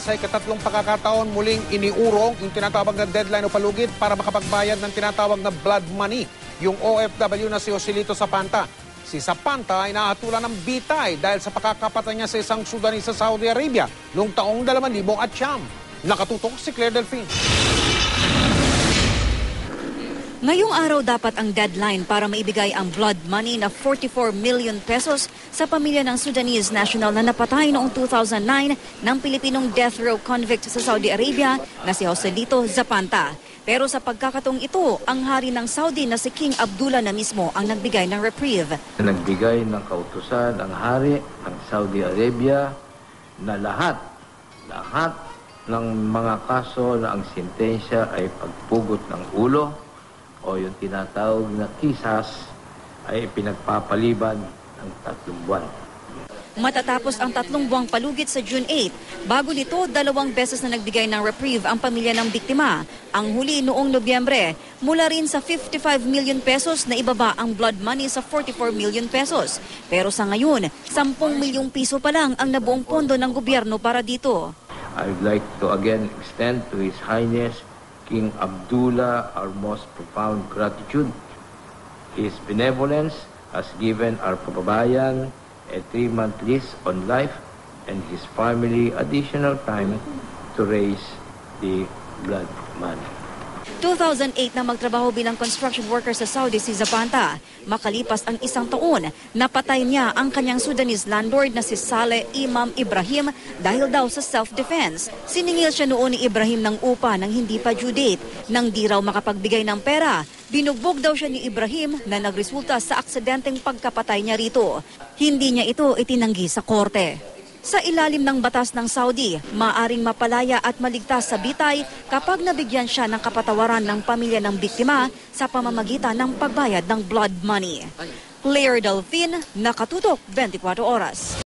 Sa ikatlong pagkakataon, muling iniurong yung tinatawag na deadline o palugit para makapagbayad ng tinatawag na blood money, yung OFW na si Joselito Zapanta. Si Zapanta ay nahatulan ng bitay dahil sa pakakapatay niya sa isang Sudanese sa Saudi Arabia noong taong 2009. Nakatutok si Claire Delfin. Ngayong araw dapat ang deadline para maibigay ang blood money na 44 million pesos sa pamilya ng Sudanese national na napatay noong 2009 ng Pilipinong death row convict sa Saudi Arabia na si Joselito Zapanta. Pero sa pagkakataong ito, ang hari ng Saudi na si King Abdullah na mismo ang nagbigay ng reprieve. Nagbigay ng kautusan ang hari ng Saudi Arabia na lahat ng mga kaso na ang sentensya ay pagpugot ng ulo o yung tinatawag na kisas ay pinagpapaliban ng 3 buwan. Matatapos ang 3 buwang palugit sa June 8, bago nito 2 beses na nagbigay ng reprieve ang pamilya ng biktima. Ang huli noong Nobyembre, mula rin sa 55 million pesos na ibaba ang blood money sa 44 million pesos. Pero sa ngayon, 10 milyong piso pa lang ang nabuong pondo ng gobyerno para dito. I would like to again extend to His Highness King Abdullah our most profound gratitude. His benevolence has given our kababayan a 3-month lease on life and his family additional time to raise the blood money. 2008 na magtrabaho bilang construction worker sa Saudi si Zapanta. Makalipas ang 1 taon, napatay niya ang kanyang Sudanese landlord na si Saleh Imam Ibrahim dahil daw sa self-defense. Siningil siya noon ni Ibrahim ng upa nang hindi pa due date. Nang di raw makapagbigay ng pera, binugbog daw siya ni Ibrahim na nagresulta sa aksidenteng pagkapatay niya rito. Hindi niya ito itinanggi sa korte. Sa ilalim ng batas ng Saudi, maaring mapalaya at maligtas sa bitay kapag nabigyan siya ng kapatawaran ng pamilya ng biktima sa pamamagitan ng pagbayad ng blood money. Claire Delfin, Nakatutok, 24 Oras.